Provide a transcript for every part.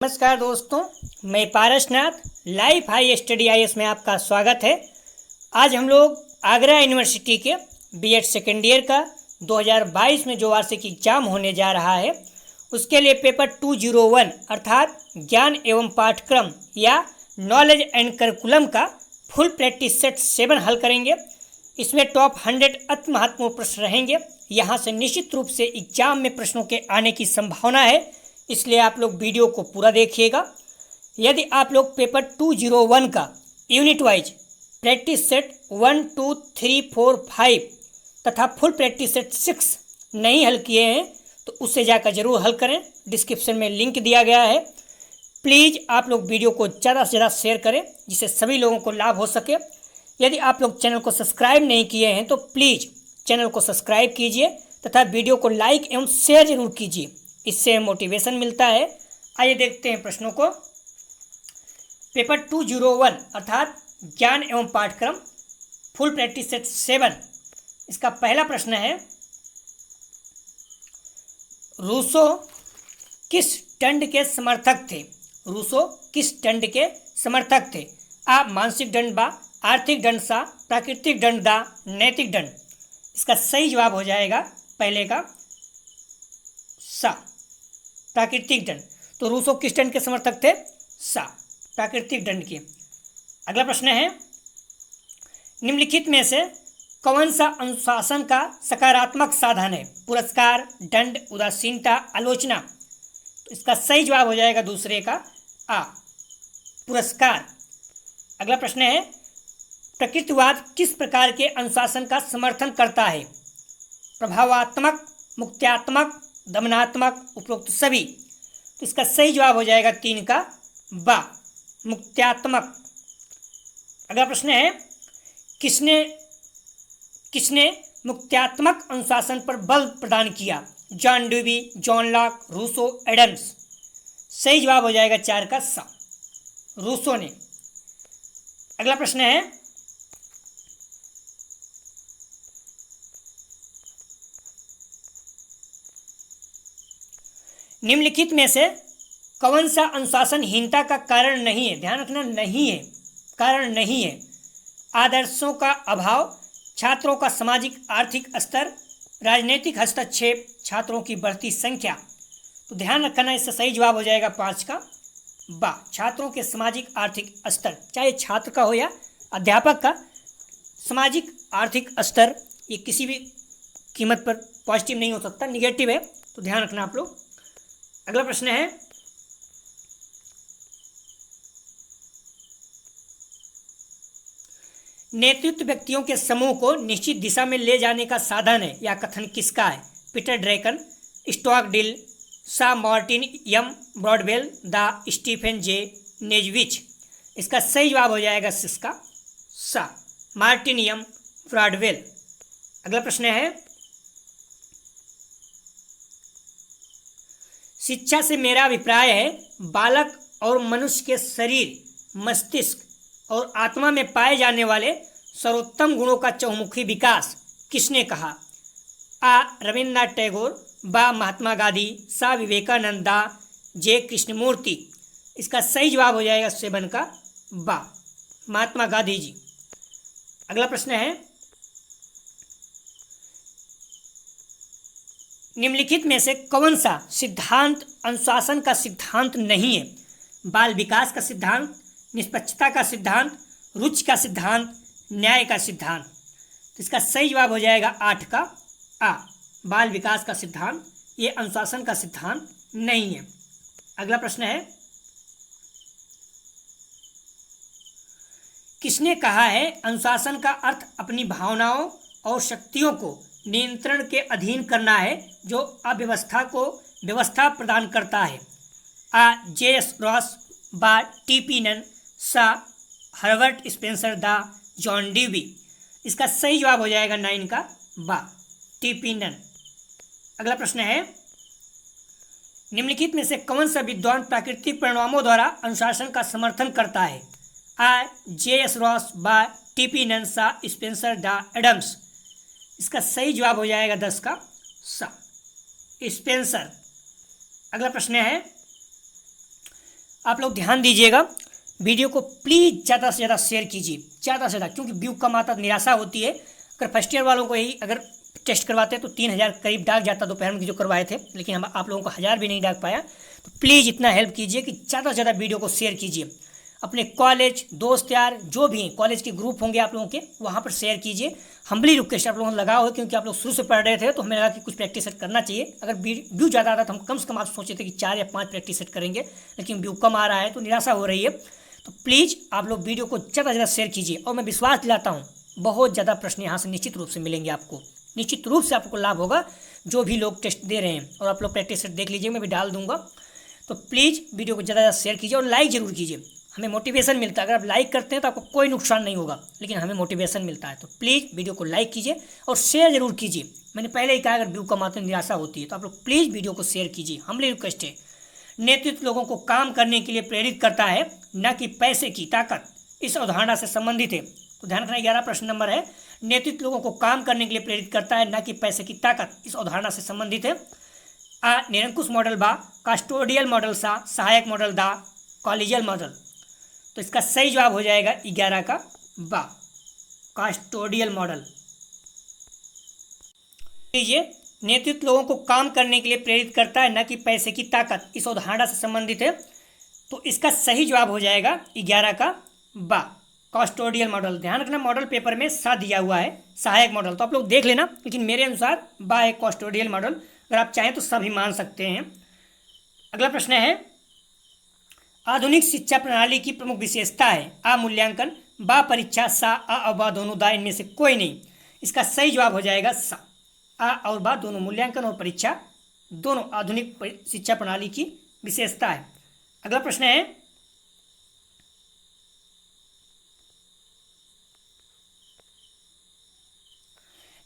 नमस्कार दोस्तों, मैं Parasnath life high study IAS में आपका स्वागत है। आज हम लोग आगरा यूनिवर्सिटी के बीएड सेकेंड ईयर का 2022 में जो वार्षिक एग्जाम होने जा रहा है उसके लिए पेपर 201 अर्थात ज्ञान एवं पाठ्यक्रम या नॉलेज एंड करिकुलम का फुल प्रैक्टिस सेट 7 हल करेंगे। इसमें टॉप 100 अति महत्वपूर्ण प्रश्न रहेंगे। यहाँ से निश्चित रूप से एग्जाम में प्रश्नों के आने की संभावना है, इसलिए आप लोग वीडियो को पूरा देखिएगा। यदि आप लोग पेपर 201 का यूनिट वाइज प्रैक्टिस सेट 1, 2, 3, 4, 5 तथा फुल प्रैक्टिस सेट 6 नहीं हल किए हैं तो उससे जाकर जरूर हल करें। डिस्क्रिप्शन में लिंक दिया गया है। प्लीज़ आप लोग वीडियो को ज़्यादा से ज़्यादा शेयर करें जिससे सभी लोगों को लाभ हो सके। यदि आप लोग चैनल को सब्सक्राइब नहीं किए हैं तो प्लीज़ चैनल को सब्सक्राइब कीजिए तथा वीडियो को लाइक एवं शेयर जरूर कीजिए, इससे मोटिवेशन मिलता है। आइए देखते हैं प्रश्नों को। पेपर 201 अर्थात ज्ञान एवं पाठ्यक्रम फुल प्रैक्टिस सेट 7, इसका पहला प्रश्न है, रूसो किस दंड के समर्थक थे? रूसो किस दंड के समर्थक थे? आ मानसिक दंड, बा आर्थिक दंड, सा प्राकृतिक दंड, दा नैतिक दंड। इसका सही जवाब हो जाएगा पहले का सा प्राकृतिक दंड। तो रूसो किस दंड के समर्थक थे? सा प्राकृतिक दंड के। अगला प्रश्न है, निम्नलिखित में से कौन सा अनुशासन का सकारात्मक साधन है? पुरस्कार, दंड, उदासीनता, आलोचना। तो इसका सही जवाब हो जाएगा दूसरे का आ पुरस्कार। अगला प्रश्न है, प्रकृतिवाद किस प्रकार के अनुशासन का समर्थन करता है? प्रभावात्मक, मुक्त्यात्मक, दमनात्मक, उपरोक्त सभी। तो इसका सही जवाब हो जाएगा 3 का बा मुक्त्यात्मक। अगला प्रश्न है, किसने मुक्त्यात्मक अनुशासन पर बल प्रदान किया? John Dewey, John Locke, Rousseau, Adams. सही जवाब हो जाएगा 4 का सा रूसो ने। अगला प्रश्न है, निम्नलिखित में से कौन सा अनुशासनहीनता का कारण नहीं है? ध्यान रखना, नहीं है, कारण नहीं है। आदर्शों का अभाव, छात्रों का सामाजिक आर्थिक स्तर, राजनीतिक हस्तक्षेप, छात्रों की बढ़ती संख्या। तो ध्यान रखना, इससे सही जवाब हो जाएगा 5 का बा छात्रों के सामाजिक आर्थिक स्तर। चाहे छात्र का हो या अध्यापक का, सामाजिक आर्थिक स्तर ये किसी भी कीमत पर पॉजिटिव नहीं हो सकता, निगेटिव है, तो ध्यान रखना आप लोग। अगला प्रश्न है, नेतृत्व व्यक्तियों के समूह को निश्चित दिशा में ले जाने का साधन है या कथन किसका है? पीटर ड्रैकन, स्टॉकडिल, सा मार्टिन यम ब्रॉडवेल, द स्टीफन जे नेजविच। इसका सही जवाब हो जाएगा इसका सा मार्टिन यम ब्रॉडवेल। अगला प्रश्न है, शिक्षा से मेरा अभिप्राय है बालक और मनुष्य के शरीर, मस्तिष्क और आत्मा में पाए जाने वाले सर्वोत्तम गुणों का चहुमुखी विकास। किसने कहा? आ रविन्द्रनाथ टैगोर, बा महात्मा गांधी, सा विवेकानंद, दा जे कृष्णमूर्ति। इसका सही जवाब हो जाएगा 7 का बा महात्मा गांधी जी। अगला प्रश्न है, निम्नलिखित में से कौन सा सिद्धांत अनुशासन का सिद्धांत नहीं है? बाल विकास का सिद्धांत, निष्पक्षता का सिद्धांत, रुचि का सिद्धांत, न्याय का सिद्धांत। तो इसका सही जवाब हो जाएगा 8 का आ बाल विकास का सिद्धांत। ये अनुशासन का सिद्धांत नहीं है। अगला प्रश्न है, किसने कहा है अनुशासन का अर्थ अपनी भावनाओं और शक्तियों को नियंत्रण के अधीन करना है जो अव्यवस्था को व्यवस्था प्रदान करता है? आ जे.एस. रॉस, बा टी.पी. नन, सा हर्बर्ट स्पेंसर, दा जॉन ड्यूवी। इसका सही जवाब हो जाएगा 9 का बा टी.पी. नन। अगला प्रश्न है, निम्नलिखित में से कौन सा विद्वान प्राकृतिक परिणामों द्वारा अनुशासन का समर्थन करता है? आ जे.एस. रॉस, बा टी.पी. नन, सा स्पेंसर, दा एडम्स। इसका सही जवाब हो जाएगा 10 का सा स्पेंसर। अगला प्रश्न है, आप लोग ध्यान दीजिएगा, वीडियो को प्लीज़ ज़्यादा से ज़्यादा शेयर कीजिए, ज़्यादा से ज़्यादा, क्योंकि व्यू कम आता निराशा होती है। अगर फर्स्ट ईयर वालों को ही अगर टेस्ट करवाते तो 3000 करीब डाक जाता दोपहर में जो करवाए थे, लेकिन हम आप लोगों को 1000 भी नहीं डाक पाया। तो प्लीज़ इतना हेल्प कीजिए कि ज़्यादा से ज़्यादा वीडियो को शेयर कीजिए, अपने कॉलेज दोस्त यार जो भी हैं, कॉलेज के ग्रुप होंगे आप लोगों के, वहाँ पर शेयर कीजिए। हम्बली रिक्वेस्ट आप लोगों को लगाओ, क्योंकि आप लोग शुरू से पढ़ रहे थे तो हमें लगा कि कुछ प्रैक्टिस सेट करना चाहिए। अगर व्यू ज़्यादा आता तो हम कम से कम आप सोचे थे कि 4 या 5 प्रैक्टिस सेट करेंगे, लेकिन व्यू कम आ रहा है तो निराशा हो रही है। तो प्लीज़ आप लोग वीडियो को ज़्यादा से ज़्यादा शेयर कीजिए, और मैं विश्वास दिलाता हूँ बहुत ज़्यादा प्रश्न यहाँ से निश्चित रूप से मिलेंगे आपको, निश्चित रूप से आपको लाभ होगा जो भी लोग टेस्ट दे रहे हैं। और आप लोग प्रैक्टिस सेट देख लीजिए, मैं भी डाल दूंगा। तो प्लीज़ वीडियो को ज़्यादा से ज़्यादा शेयर कीजिए और लाइक ज़रूर कीजिए, हमें मोटिवेशन मिलता है। अगर आप लाइक करते हैं तो आपको कोई नुकसान नहीं होगा, लेकिन हमें मोटिवेशन मिलता है। तो प्लीज़ वीडियो को लाइक कीजिए और शेयर जरूर कीजिए। मैंने पहले ही कहा, अगर व्यू कम आते निराशा होती है तो आप लोग प्लीज़ वीडियो को शेयर कीजिए, हम्बली रिक्वेस्ट है। नेतृत्व लोगों को काम करने के लिए प्रेरित करता है, न कि पैसे की ताकत, इस अवधारणा से संबंधित है। तो ध्यान रखना, 11 प्रश्न नंबर है। नेतृत्व लोगों को काम करने के लिए प्रेरित करता है, न कि पैसे की ताकत, इस अवधारणा से संबंधित है। आ निरंकुश मॉडल बा, कास्टोडियल मॉडल सा, सहायक मॉडल दा, कॉलेजियल मॉडल। तो इसका सही जवाब हो जाएगा 11 का बा, कास्टोडियल मॉडल। लीजिए, नेतृत्व लोगों को काम करने के लिए प्रेरित करता है, न कि पैसे की ताकत, इस अवधारणा से संबंधित है। तो इसका सही जवाब हो जाएगा 11 का बा, कास्टोडियल मॉडल। ध्यान रखना, मॉडल पेपर में सा दिया हुआ है, सहायक मॉडल, तो आप लोग देख लेना, लेकिन मेरे अनुसार बा है कास्टोडियल मॉडल। अगर आप चाहें तो सभी मान सकते हैं। अगला प्रश्न है, आधुनिक शिक्षा प्रणाली की प्रमुख विशेषता है। आ मूल्यांकन, बा परीक्षा, सा आ और बा दोनों, दा इनमें से कोई नहीं। इसका सही जवाब हो जाएगा सा, आ और बा दोनों, मूल्यांकन और परीक्षा दोनों आधुनिक शिक्षा प्रणाली की विशेषता है। अगला प्रश्न है,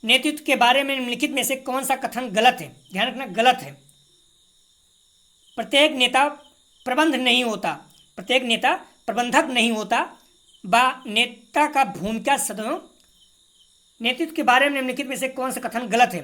नेतृत्व के बारे में निम्नलिखित में से कौन सा कथन गलत है। ध्यान रखना, गलत है। प्रत्येक नेता प्रबंध नहीं होता, प्रत्येक नेता प्रबंधक नहीं होता, बा नेता का भूमिका सदैव। नेतृत्व के बारे में निम्नलिखित में से कौन सा कथन गलत है।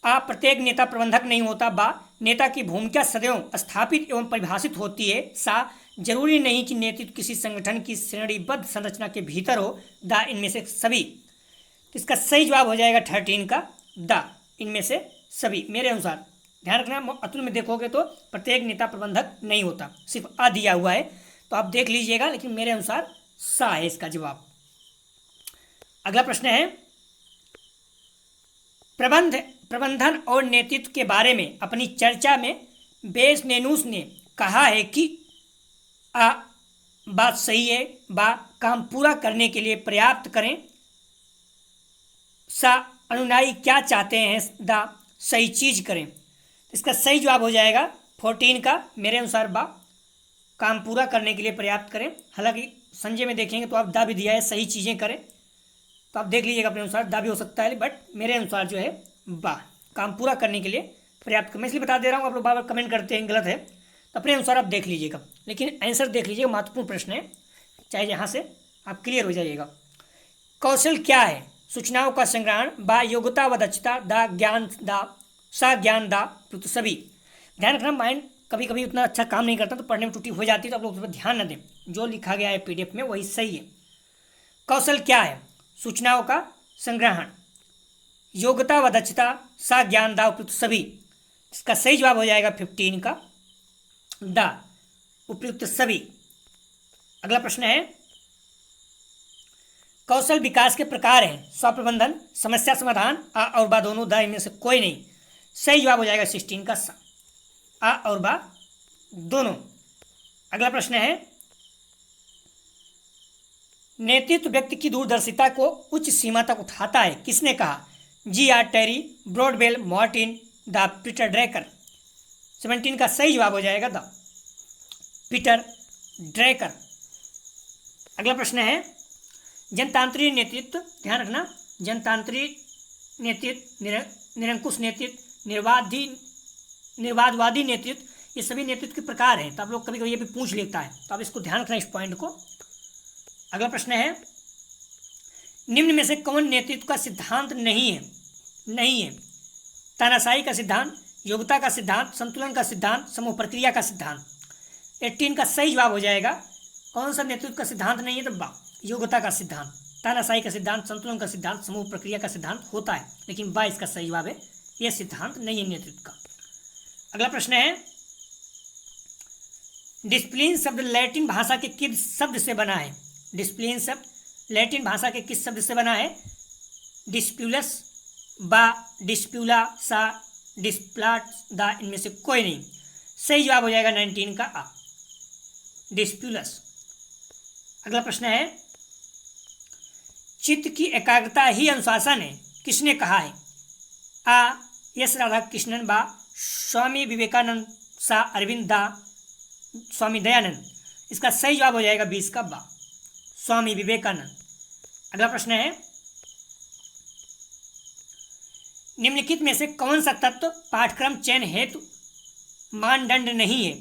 आ प्रत्येक नेता प्रबंधक नहीं होता, बा नेता की भूमिका सदैव स्थापित एवं परिभाषित होती है, सा जरूरी नहीं कि नेतृत्व किसी संगठन की श्रेणीबद्ध संरचना के भीतर हो, दा इनमें से सभी। तो इसका सही जवाब हो जाएगा 13 का दा, इनमें से सभी मेरे अनुसार। ध्यान रखना, अतुल में देखोगे तो प्रत्येक नेता प्रबंधक नहीं होता, सिर्फ आ दिया हुआ है, तो आप देख लीजिएगा, लेकिन मेरे अनुसार सा है इसका जवाब। अगला प्रश्न है, प्रबंधन और नेतृत्व के बारे में अपनी चर्चा में बेसमेनुस ने कहा है कि आ बात सही है, बा काम पूरा करने के लिए पर्याप्त करें, सा अनुयायी क्या चाहते हैं, दा सही चीज करें। इसका सही जवाब हो जाएगा 14 का मेरे अनुसार बा, काम पूरा करने के लिए पर्याप्त करें। हालांकि संजय में देखेंगे तो आप दा भी दिया है, सही चीज़ें करें, तो आप देख लीजिएगा अपने अनुसार, दा भी हो सकता है, बट मेरे अनुसार जो है बा, काम पूरा करने के लिए पर्याप्त करें। मैं इसलिए बता दे रहा हूँ, आप लोग बार बार कमेंट करते हैं गलत है, तो अपने अनुसार आप देख लीजिएगा, लेकिन आंसर देख लीजिएगा, महत्वपूर्ण प्रश्न है, चाहे यहाँ से आप क्लियर हो जाइएगा। कौशल क्या है, सूचनाओं का संग्रहण, बा योग्यता व दक्षता, दा ज्ञान, दा सा ज्ञान, दा तो सभी। ध्यान रखना, माइंड कभी कभी उतना अच्छा काम नहीं करता, तो पढ़ने में त्रुटि हो जाती है, तो आप लोग उस पर ध्यान न दें, जो लिखा गया है PDF में वही सही है। कौशल क्या है, सूचनाओं का संग्रहण, योग्यता व दक्षता, सा ज्ञान, दा उपयुक्त सभी। इसका सही जवाब हो जाएगा 15 का दा, उपयुक्त सभी। अगला प्रश्न है, कौशल विकास के प्रकार हैं, स्वप्रबंधन, समस्या समाधान, आ और बा दोनों, दा इनमें से कोई नहीं। सही जवाब हो जाएगा 16 का सा, आ और बा दोनों। अगला प्रश्न है, नेतृत्व व्यक्ति की दूरदर्शिता को उच्च सीमा तक उठाता है, किसने कहा। G.R. Terry, Broadwell, Martin, the Peter Drucker. 17 का सही जवाब हो जाएगा द पीटर ड्रैकर। अगला प्रश्न है, जनतांत्रिक नेतृत्व, ध्यान रखना, जनतांत्रिक नेतृत्व, निरंकुश नेतृत्व, निर्वादवादी नेतृत्व, ये सभी नेतृत्व के प्रकार हैं। तो आप लोग कभी कभी ये भी पूछ लेता है, तो आप इसको ध्यान रखना, इस पॉइंट को। अगला प्रश्न है, निम्न में से कौन नेतृत्व का सिद्धांत नहीं है। तानाशाही का सिद्धांत, योग्यता का सिद्धांत, संतुलन का सिद्धांत, समूह प्रक्रिया का सिद्धांत। 18 का सही जवाब हो जाएगा कौन सा नेतृत्व का सिद्धांत नहीं है, तो बा योग्यता का सिद्धांत, तानाशाही का सिद्धांत, संतुलन का सिद्धांत, समूह प्रक्रिया का सिद्धांत होता है, लेकिन बा इसका सही जवाब है, यह सिद्धांत नहीं है नेतृत्व का। अगला प्रश्न है, डिसिप्लिन शब्द लैटिन भाषा के किस शब्द से बना है? डिसिप्लिन शब्द लैटिन भाषा के किस शब्द से बना है? डिस्प्यूलस, बा डिस्प्यूला, सा डिस्प्लाट, दा, इनमें से कोई नहीं। सही जवाब हो जाएगा 19 का आ, डिस्प्यूलस। अगला प्रश्न है, चित्त की एकाग्रता ही अनुशासन है, किसने कहा है? आ एस राधाकृष्णन, बा स्वामी विवेकानंद, सा अरविंद, दा स्वामी दयानंद। इसका सही जवाब हो जाएगा 20 का बा, स्वामी विवेकानंद। अगला प्रश्न है, निम्नलिखित में से कौन सा तत्व पाठ्यक्रम चयन हेतु मानदंड नहीं है?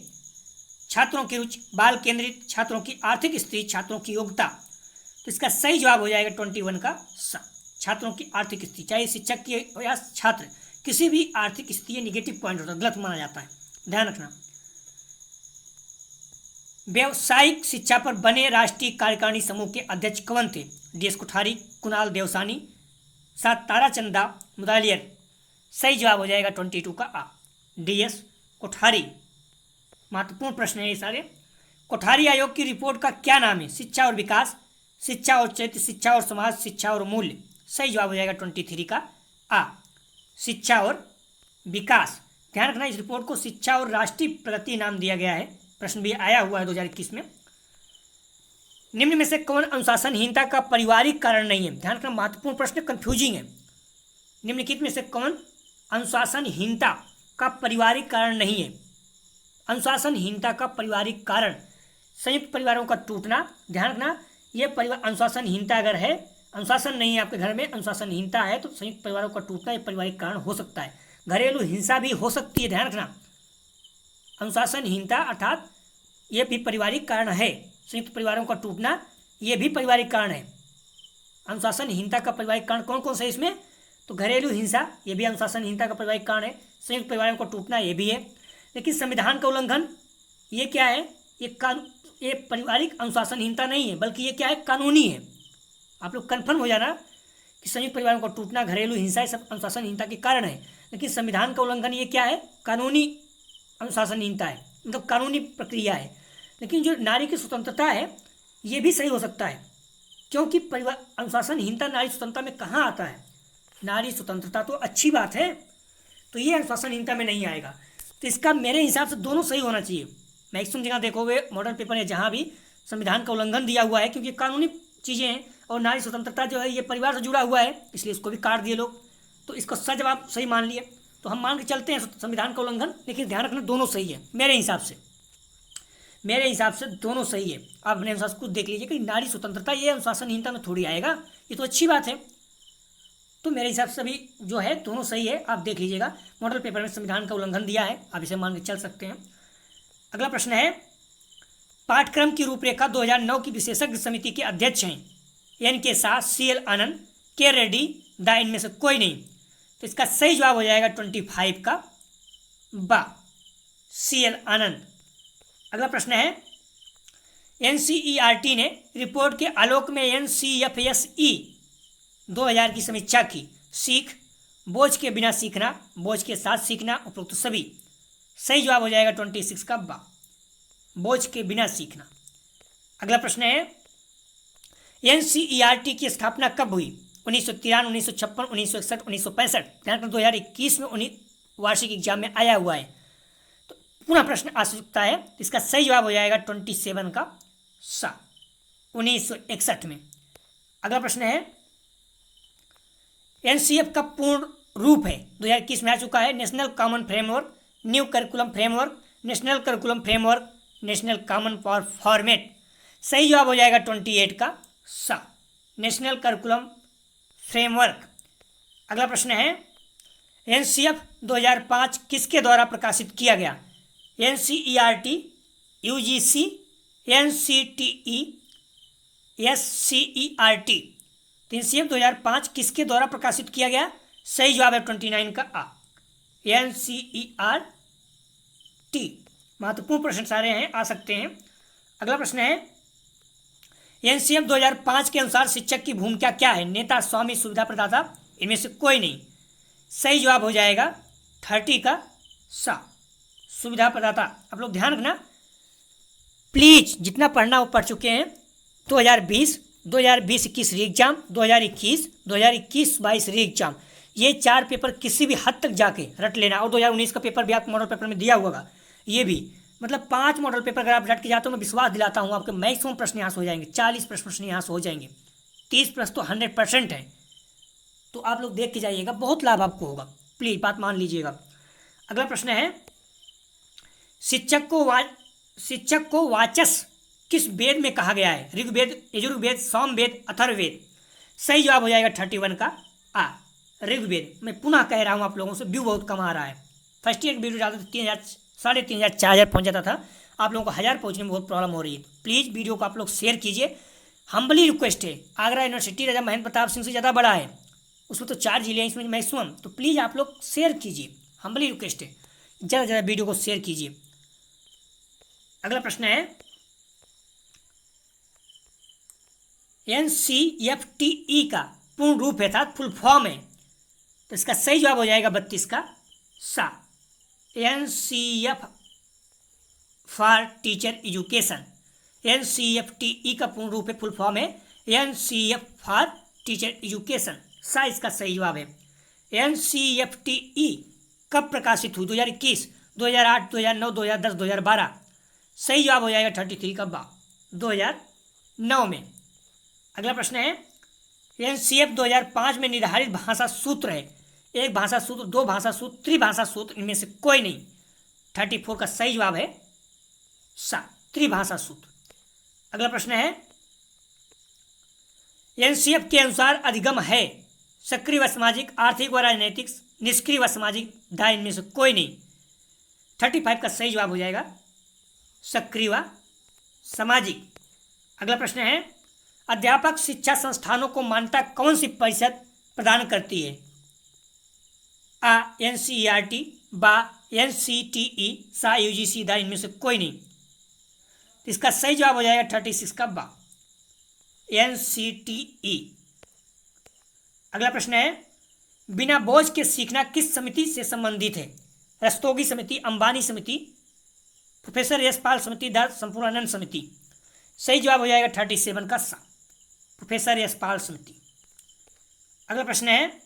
छात्रों की रुचि, बाल केंद्रित, छात्रों की आर्थिक स्थिति, छात्रों की योग्यता। तो इसका सही जवाब हो जाएगा 21 का सा, छात्रों की आर्थिक स्थिति। चाहे शिक्षक की हो या छात्र, किसी भी आर्थिक स्थिति निगेटिव पॉइंट होता है, गलत माना जाता है, ध्यान रखना। व्यावसायिक शिक्षा पर बने राष्ट्रीय कार्यकारिणी समूह के अध्यक्ष कौन थे? डी एस कोठारी, कुणाल देवसानी, सा ताराचंदा मुदालियर। सही जवाब हो जाएगा 22 का आ, डी एस कोठारी। महत्वपूर्ण प्रश्न है ये सारे। कोठारी आयोग की रिपोर्ट का क्या नाम है? शिक्षा और विकास, शिक्षा और चरित्र, शिक्षा और समाज, शिक्षा और मूल्य। सही जवाब हो जाएगा 23 का आ, शिक्षा और विकास। ध्यान रखना, इस रिपोर्ट को शिक्षा और राष्ट्रीय प्रगति नाम दिया गया है, प्रश्न भी आया हुआ है 2021 में। निम्न में से कौन अनुशासनहीनता का पारिवारिक कारण नहीं है? ध्यान रखना, महत्वपूर्ण प्रश्न, कंफ्यूजिंग है। निम्नलिखित में से कौन अनुशासनहीनता का पारिवारिक कारण नहीं है? अनुशासनहीनता का पारिवारिक कारण संयुक्त परिवारों का टूटना। ध्यान रखना, ये परिवार अनुशासनहीनता अगर है, अनुशासन नहीं है आपके घर में, अनुशासनहीनता है, तो संयुक्त परिवारों का टूटना ये पारिवारिक कारण हो सकता है। घरेलू हिंसा भी हो सकती है, ध्यान रखना। अनुशासनहीनता अर्थात ये भी पारिवारिक कारण है, संयुक्त परिवारों का टूटना ये भी पारिवारिक कारण है। अनुशासनहीनता का पारिवारिक कारण कौन कौन से है इसमें? तो घरेलू हिंसा ये भी अनुशासनहीनता का पारिवारिक कारण है, संयुक्त परिवारों का टूटना ये भी है। लेकिन संविधान का उल्लंघन ये क्या है? ये पारिवारिक अनुशासनहीनता नहीं है, बल्कि ये क्या है? कानूनी है। आप लोग कन्फर्म हो जाना कि संयुक्त परिवारों का टूटना, घरेलू हिंसा, ये सब अनुशासनहीनता के कारण है। लेकिन संविधान का उल्लंघन ये क्या है? कानूनी अनुशासनहीनता है, मतलब कानूनी प्रक्रिया है। लेकिन जो नारी की स्वतंत्रता है ये भी सही हो सकता है, क्योंकि परिवार अनुशासनहीनता नारी स्वतंत्रता में कहाँ आता है? नारी स्वतंत्रता तो अच्छी बात है, तो ये अनुशासनहीनता में नहीं आएगा। तो इसका मेरे हिसाब से दोनों सही होना चाहिए। मैक्सिमम जगह देखोगे मॉडल पेपर है जहाँ भी संविधान का उल्लंघन दिया हुआ है, क्योंकि कानूनी चीज़ें हैं और नारी स्वतंत्रता जो है ये परिवार से जुड़ा हुआ है, इसलिए इसको भी काट दिए लोग। तो इसको सही जवाब सही मान लिए, तो हम मान के चलते हैं संविधान का उल्लंघन। लेकिन ध्यान रखना, दोनों सही है मेरे हिसाब से दोनों सही है। आप अपने अनुसार खुद देख लीजिए कि नारी स्वतंत्रता ये अनुशासनहीनता में थोड़ी आएगा, ये तो अच्छी बात है। तो मेरे हिसाब से अभी जो है दोनों सही है, आप देख लीजिएगा। मॉडल पेपर में संविधान का उल्लंघन दिया है, आप इसे मान के चल सकते हैं। अगला प्रश्न है, पाठ्यक्रम की रूपरेखा 2009 की विशेषज्ञ समिति के अध्यक्ष हैं एन के शाह, सी एल आनंद, के रेड्डी, दा, इनमें से कोई नहीं। तो इसका सही जवाब हो जाएगा 25 का बा, सी एल आनंद। अगला प्रश्न है, एनसीईआरटी ने रिपोर्ट के आलोक में एनसीएफएसई 2000 की समीक्षा की। सीख, बोझ के बिना सीखना, बोझ के साथ सीखना, उपरोक्त सभी। सही जवाब हो जाएगा 26 का बा, बोझ के बिना सीखना। अगला प्रश्न है, एनसीईआरटी की स्थापना कब हुई? 1953, 1956, 1961, 1965। ध्यान रखना 2021 में वार्षिक एग्जाम में आया हुआ है, तो पुनः प्रश्न आ सकता है। इसका सही जवाब हो जाएगा 27 का सा, 1961 में। अगला प्रश्न है, एनसीएफ का पूर्ण रूप है 2021 में आ चुका है, national common framework, new curriculum framework, national curriculum framework, national common format. सही जवाब हो जाएगा 28 का सा, नेशनल करिकुलम फ्रेमवर्क। अगला प्रश्न है, एनसीएफ 2005 किसके द्वारा प्रकाशित किया गया? NCERT, UGC, NCTE, SCERT. NCF 2005 किसके द्वारा प्रकाशित किया गया? सही जवाब है 29 का आ, एनसीईआरटी। महत्वपूर्ण प्रश्न सारे हैं, आ सकते हैं। अगला प्रश्न है एनसीएफ 2005 के अनुसार शिक्षक की भूमिका क्या है? नेता, स्वामी, सुविधा प्रदाता, इनमें से कोई नहीं। सही जवाब हो जाएगा 30 का सा, सुविधा प्रदाता। आप लोग ध्यान रखना प्लीज, जितना पढ़ना वो पढ़ चुके हैं। 2020, 2020-21 री एग्जाम, 2021, 2021-22 री एग्जाम, ये 4 पेपर किसी भी हद तक जाके रट लेना। और 2019 का पेपर भी आपको मॉडल पेपर में दिया हुआ होगा, ये भी। मतलब 5 मॉडल पेपर अगर आप रट के जाते हो, मैं विश्वास दिलाता हूँ आपके मैक्सिमम प्रश्न यहाँ से हो जाएंगे। 40 प्रश्न यहाँ से हो जाएंगे, 30 प्रश्न तो 100% है। तो आप लोग देख के जाइएगा, बहुत लाभ आपको होगा, प्लीज बात मान लीजिएगा। अगला प्रश्न है शिक्षक को वाचस किस वेद में कहा गया है? ऋग्वेद, यजुर्वेद, सामवेद, अथर्ववेद। सही जवाब हो जाएगा 31 का आ, ऋग्वेद। मैं पुनः कह रहा हूँ आप लोगों से, व्यू बहुत कम आ रहा है। फर्स्ट ईयर वीडियो डालते तो 3000, 3500, 4000 पहुँच जाता था। आप लोगों को 1000 पहुँचने में बहुत प्रॉब्लम हो रही है। प्लीज़ वीडियो को आप लोग शेयर कीजिए, हम्बली रिक्वेस्ट है। आगरा यूनिवर्सिटी राजा महेंद्र प्रताप सिंह से ज़्यादा बड़ा है, उसमें तो 4 जिले हैं, इसमें मैक्सिमम। तो प्लीज़ आप लोग शेयर कीजिए, हम्बली रिक्वेस्ट है, ज़्यादा से ज़्यादा वीडियो को शेयर कीजिए। अगला प्रश्न है NCFTE का पूर्ण रूप है, अर्थात फुल फॉर्म है। तो इसका सही जवाब हो जाएगा 32 का सा, NCF for teacher education. NCFTE का पूर्ण रूप है, फुल फॉर्म है NCF फॉर टीचर एजुकेशन, सा इसका सही जवाब है। NCFTE कब प्रकाशित हुई? 2021, 2008, 2009, 2010, 2012। सही जवाब हो जाएगा 33 का बा, 2009 में। अगला प्रश्न है NCF 2005 में निर्धारित भाषा सूत्र है। एक भाषा सूत्र, दो भाषा सूत्र, त्रिभाषा सूत्र, इनमें से कोई नहीं। 34 का सही जवाब है सा, त्रिभाषा सूत्र। अगला प्रश्न है NCF के अनुसार अधिगम है सक्रिय व सामाजिक, आर्थिक व राजनैतिक, निष्क्रिय व सामाजिक, दा इनमें से कोई नहीं। 35 का सही जवाब हो जाएगा सक्रिय व सामाजिक। अगला प्रश्न है अध्यापक शिक्षा संस्थानों को मान्यता कौन सी परिषद प्रदान करती है? आ NCERT, बा NCTE, सा UGC, दा इनमें से कोई नहीं। इसका सही जवाब हो जाएगा 36 का बा, NCTE। अगला प्रश्न है बिना बोझ के सीखना किस समिति से संबंधित है? रस्तोगी समिति, अंबानी समिति, प्रोफेसर यशपाल समिति, द संपूर्णानंद समिति। सही जवाब हो जाएगा 37 का सा, प्रोफेसर यशपाल समिति। अगला प्रश्न है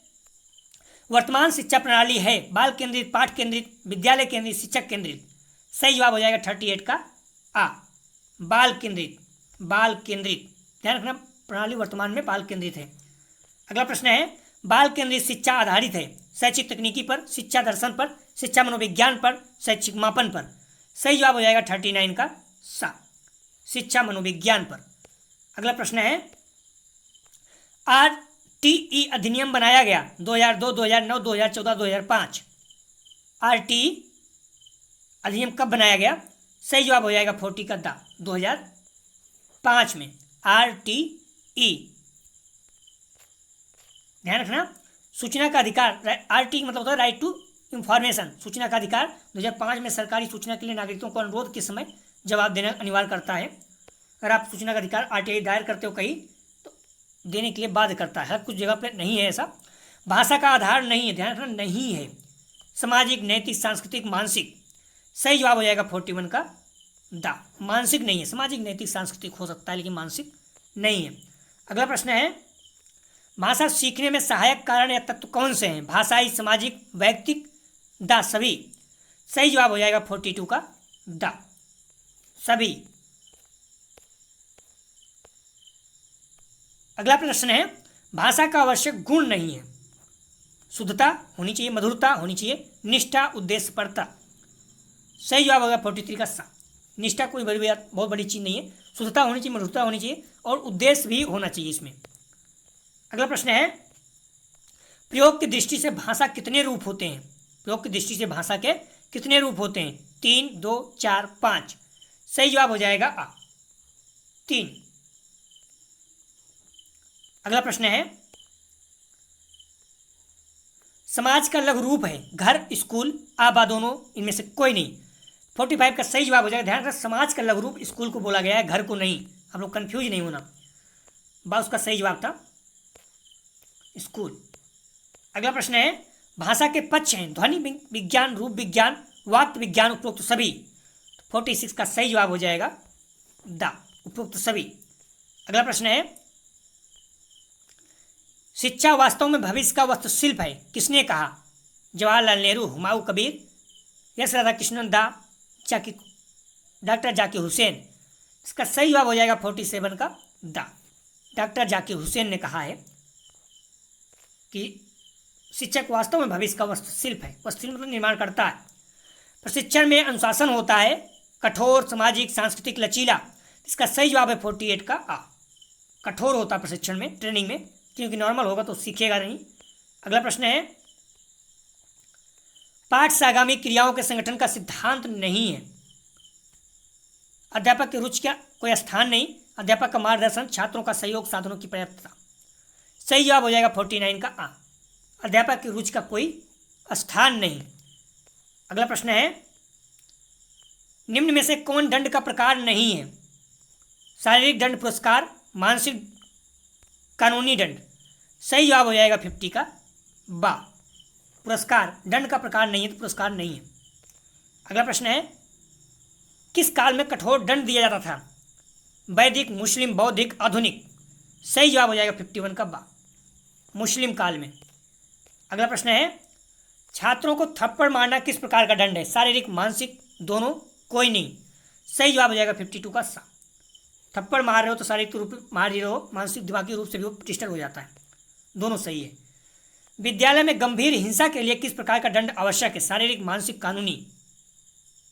वर्तमान शिक्षा प्रणाली है बाल केंद्रित, पाठ केंद्रित, विद्यालय केंद्रित, शिक्षक केंद्रित। सही जवाब हो जाएगा 38 का आ, बाल केंद्रित, बाल केंद्रित। ध्यान रखना प्रणाली वर्तमान में बाल केंद्रित है। अगला प्रश्न है बाल केंद्रित शिक्षा आधारित है शैक्षिक तकनीकी पर, शिक्षा दर्शन पर, शिक्षा मनोविज्ञान पर, शैक्षिक मापन पर। सही जवाब हो जाएगा 39 का सा, शिक्षा मनोविज्ञान पर। अगला प्रश्न है RTE अधिनियम बनाया गया 2002, 2009, 2014, 2005। RTE अधिनियम कब बनाया गया? सही जवाब हो जाएगा 40 का दा, 2005 में। RTE ध्यान रखना सूचना का अधिकार, RTE मतलब होता है राइट टू इंफॉर्मेशन, सूचना का अधिकार 2005 में सरकारी सूचना के लिए नागरिकों को अनुरोध के समय जवाब देना अनिवार्य करता है। अगर आप सूचना का अधिकार RTI दायर करते हो कहीं तो देने के लिए बाध्य करता है, कुछ जगह पे नहीं है ऐसा। भाषा का आधार नहीं है, ध्यान रखना नहीं है। सामाजिक, नैतिक, सांस्कृतिक, मानसिक। सही जवाब हो जाएगा 41 का दा, मानसिक नहीं है, सामाजिक, नैतिक, सांस्कृतिक हो सकता है लेकिन मानसिक नहीं है। अगला प्रश्न है भाषा सीखने में सहायक कारण या तत्व कौन से हैं? भाषाई, सामाजिक, वैयक्तिक, दा सभी। सही जवाब हो जाएगा 42 का दा, सभी। अगला प्रश्न है भाषा का आवश्यक गुण नहीं है। शुद्धता होनी चाहिए, मधुरता होनी चाहिए, निष्ठा, उद्देश्यपरता। सही जवाब होगा 43 का सा, निष्ठा कोई बहुत बड़ी चीज़ नहीं है। शुद्धता होनी चाहिए, मधुरता होनी चाहिए और उद्देश्य भी होना चाहिए इसमें। अगला प्रश्न है प्रयोग की दृष्टि से भाषा कितने रूप होते हैं? प्रयोग की दृष्टि से भाषा के कितने रूप होते हैं? 3, 2, 4, 5। सही जवाब हो जाएगा आ, 3। अगला प्रश्न है समाज का लघु रूप है घर, स्कूल, आबा, दोनों, इनमें से कोई नहीं। 45 का सही जवाब हो जाएगा। ध्यान रखना, समाज का लघु रूप स्कूल को बोला गया है, घर को नहीं। आप लोग कंफ्यूज नहीं होना। बा उसका सही जवाब था स्कूल। अगला प्रश्न है, भाषा के पक्ष हैं ध्वनि विज्ञान, रूप विज्ञान, वाक्य विज्ञान, उपरोक्त सभी। 46 का सही जवाब हो जाएगा द उपरोक्त सभी। अगला प्रश्न है, शिक्षा वास्तव में भविष्य का वास्तुशिल्प है, किसने कहा? जवाहरलाल नेहरू, हुमायूं कबीर, यश राधा कृष्णन, डॉक्टर जाकिर हुसैन। इसका सही जवाब हो जाएगा 47 का द डॉक्टर जाकिर हुसैन ने कहा है कि शिक्षक वास्तव में भविष्य का वास्तुशिल्प है। वास्तुशिल्प मतलब निर्माण करता है। प्रशिक्षण में अनुशासन होता है, कठोर, सामाजिक, सांस्कृतिक, लचीला। इसका सही जवाब है 48 का आ। कठोर होता है प्रशिक्षण में, ट्रेनिंग में, क्योंकि नॉर्मल होगा तो सीखेगा नहीं। अगला प्रश्न है, पाठ से आगामी क्रियाओं के संगठन का सिद्धांत नहीं है। अध्यापक की रुचि का कोई स्थान नहीं, अध्यापक का मार्गदर्शन, छात्रों का सहयोग, साधनों की पर्याप्तता। सही जवाब हो जाएगा 49 का आ। अध्यापक की रुचि का कोई स्थान नहीं। अगला प्रश्न है, निम्न में से कौन दंड का प्रकार नहीं है? शारीरिक दंड, पुरस्कार, मानसिक, कानूनी दंड। सही जवाब हो जाएगा 50 का बा। पुरस्कार दंड का प्रकार नहीं है, तो पुरस्कार नहीं है। अगला प्रश्न है, किस काल में कठोर दंड दिया जाता था? वैदिक, मुस्लिम, बौद्धिक, आधुनिक। सही जवाब हो जाएगा 51 का बा, मुस्लिम काल में। अगला प्रश्न है, छात्रों को थप्पड़ मारना किस प्रकार का दंड है? शारीरिक, मानसिक, दोनों, कोई नहीं। सही जवाब हो जाएगा 52 का सा। थप्पड़ मार रहे हो तो शारीरिक रूप मार ही रहो, मानसिक दिमागी रूप से भी वो डिस्टर्ब हो जाता है, दोनों सही है। विद्यालय में गंभीर हिंसा के लिए किस प्रकार का दंड आवश्यक है? शारीरिक, मानसिक, कानूनी।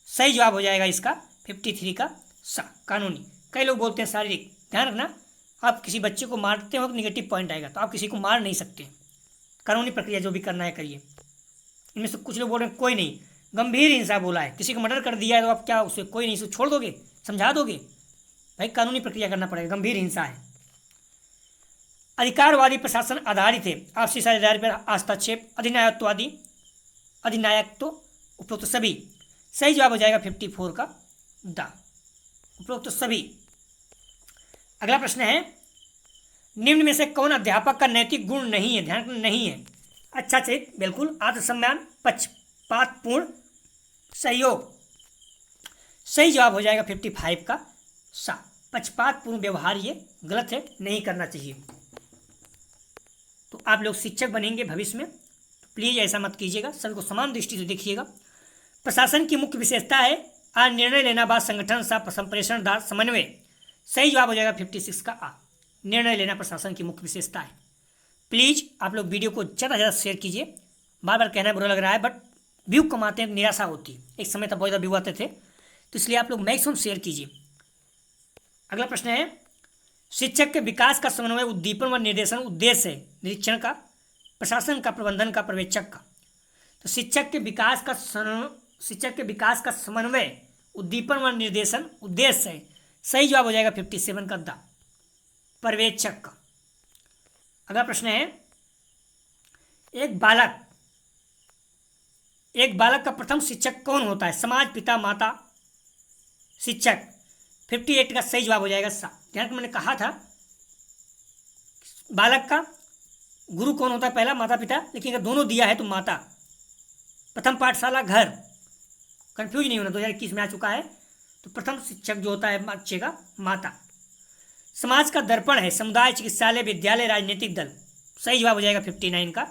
सही जवाब हो जाएगा इसका 53 का सा, कानूनी। कई लोग बोलते हैं शारीरिक। ध्यान रखना, आप किसी बच्चे को मारते हो तो निगेटिव पॉइंट आएगा, तो आप किसी को मार नहीं सकते। कानूनी प्रक्रिया जो भी करना है करिए। इनमें से कुछ लोग बोल रहे हैं कोई नहीं, गंभीर हिंसा बोला है, किसी को मर्डर कर दिया है तो आप क्या उसे कोई नहीं, उसे छोड़ दोगे, समझा दोगे? भाई कानूनी प्रक्रिया करना पड़ेगा, गंभीर हिंसा है। अधिकारवादी प्रशासन आधारित है, आपसी साझेदारी पर हस्तक्षेप, अधिनायकत्ववादी, अधिनायकत्व, उपरोक्त सभी। सही जवाब हो जाएगा 54 का द उपरोक्त सभी। अगला प्रश्न है, निम्न में से कौन अध्यापक का नैतिक गुण नहीं है? ध्यान नहीं है। अच्छा चेक, बिल्कुल। आत्मसम्मान, पक्षपातपूर्ण, सहयोग। सही जवाब हो जाएगा 55 का सा। पक्षपातपूर्ण व्यवहार ये गलत है, नहीं करना चाहिए। तो आप लोग शिक्षक बनेंगे भविष्य में, तो प्लीज़ ऐसा मत कीजिएगा, सभी को समान दृष्टि से देखिएगा। प्रशासन की मुख्य विशेषता है आज निर्णय लेना, बाद संगठन सा संप्रेषणदार, समन्वय। सही जवाब हो जाएगा 56 का आ। निर्णय लेना प्रशासन की मुख्य विशेषता है। प्लीज़ आप लोग वीडियो को ज़्यादा से ज़्यादा शेयर कीजिए। बार बार कहना बुरा लग रहा है, बट व्यू कमाते हैं, निराशा होती है। एक समय तक बहुत ज़्यादा व्यू आते थे, तो इसलिए आप लोग मैक्सिमम शेयर कीजिए। अगला प्रश्न है, शिक्षक के विकास का समन्वय, उद्दीपन व निर्देशन उद्देश्य है। निरीक्षण का, प्रशासन का, प्रबंधन का, पर्यवेक्षक का। तो शिक्षक के विकास का समन्वय, उद्दीपन व निर्देशन उद्देश्य है। सही जवाब हो जाएगा 57 का द पर्यवेक्षक का। अगला प्रश्न है, एक बालक का प्रथम शिक्षक कौन होता है? समाज, पिता, माता, शिक्षक। 58 का सही जवाब हो जाएगा सा। ध्यान मैंने कहा था बालक का गुरु कौन होता है? पहला माता पिता, लेकिन अगर दोनों दिया है तो माता। प्रथम पाठशाला घर, कंफ्यूज नहीं होना, 2021 में आ चुका है। तो प्रथम शिक्षक जो होता है बच्चे का, माता। समाज का दर्पण है समुदाय, चिकित्सालय, विद्यालय, राजनीतिक दल। सही जवाब हो जाएगा 59 का